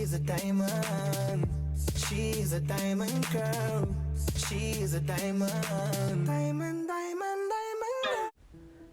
She's a diamond. She's a diamond girl. She's a diamond. Diamond, diamond, diamond.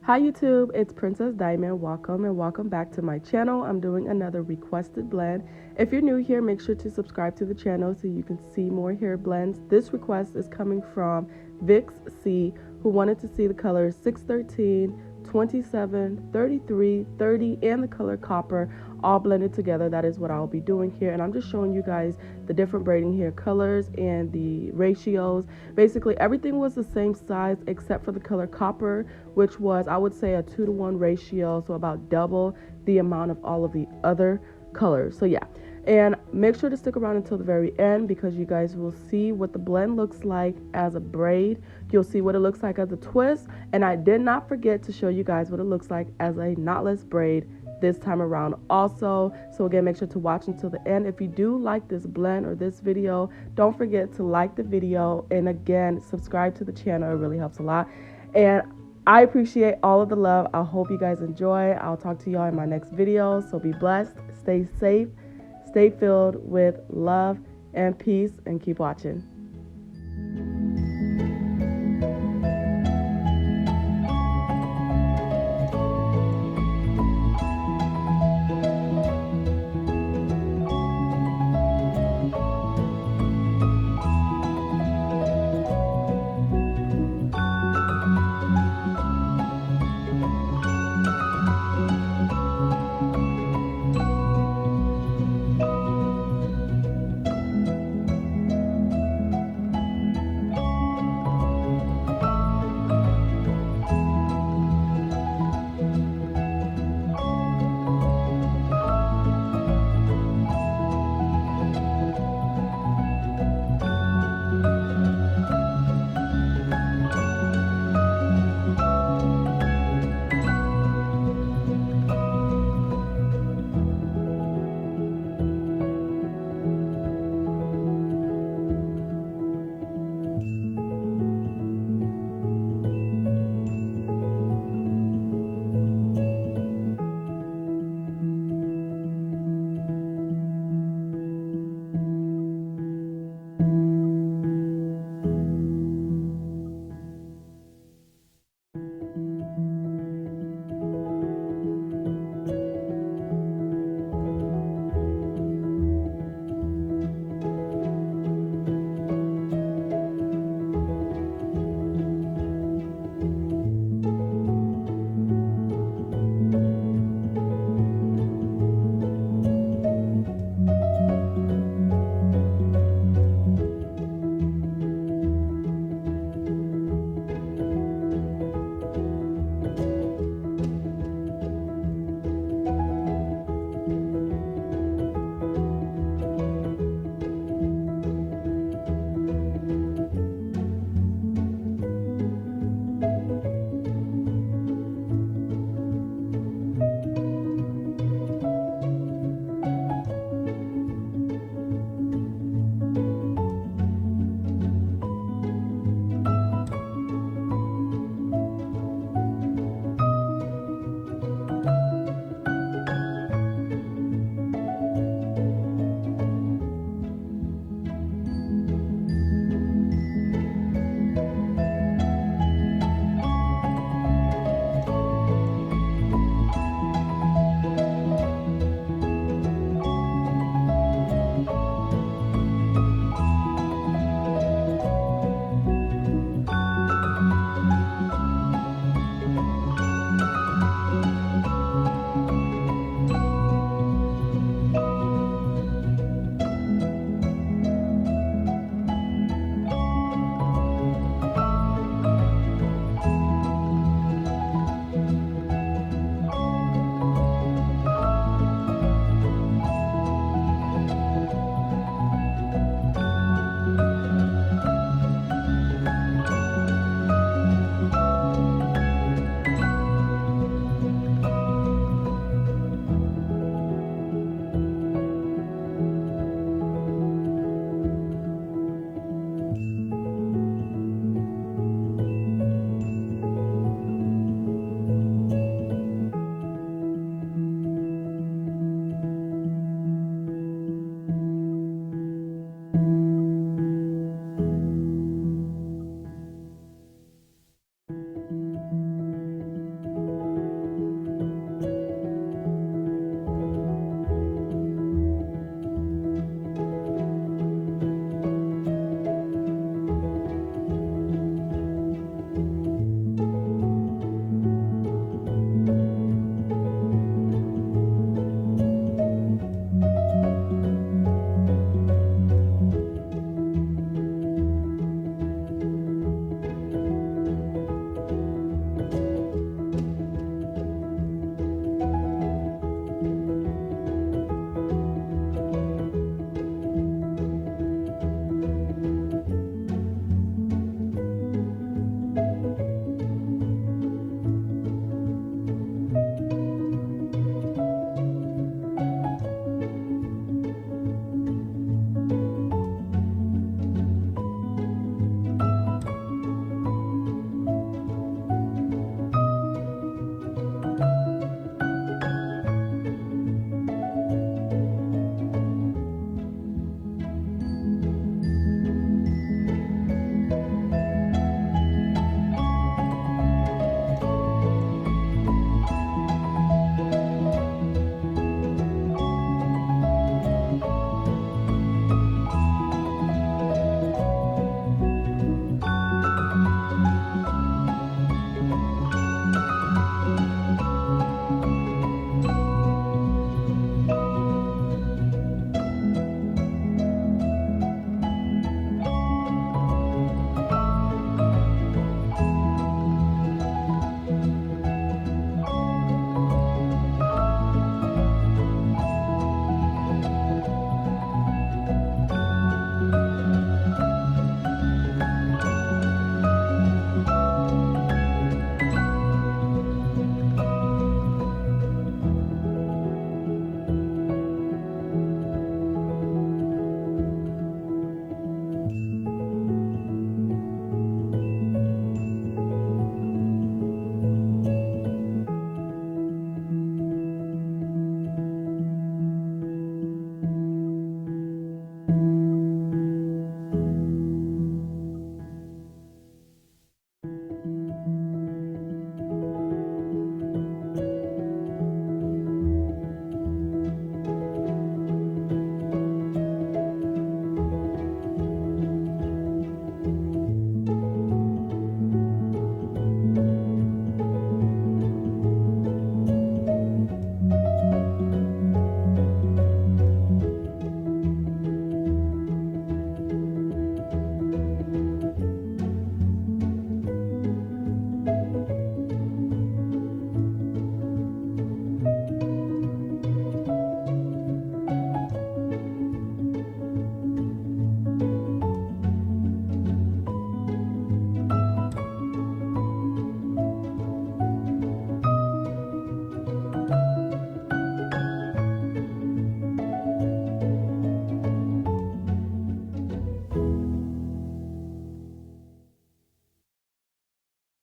Hi YouTube, it's Princess Diamond. Welcome and welcome back to my channel. I'm doing another requested blend. If you're new here, make sure to subscribe to the channel so you can see more hair blends. This request is coming from Vix C, who wanted to see the colors 613, 27, 33, 30, and the color copper all blended together. That is what I'll be doing here, and I'm just showing you guys the different braiding hair colors and the ratios. Basically everything was the same size except for the color copper, which was, I would say, a 2-to-1 ratio, so about double the amount of all of the other colors. So yeah, and make sure to stick around until the very end because you guys will see what the blend looks like as a braid. You'll see what it looks like as a twist, and I did not forget to show you guys what it looks like as a knotless braid this time around also. So again, make sure to watch until the end. If you do like this blend or this video, don't forget to like the video, and again, subscribe to the channel. It really helps a lot, and I appreciate all of the love. I hope you guys enjoy. I'll talk to y'all in my next video. So be blessed, stay safe, stay filled with love and peace, and keep watching.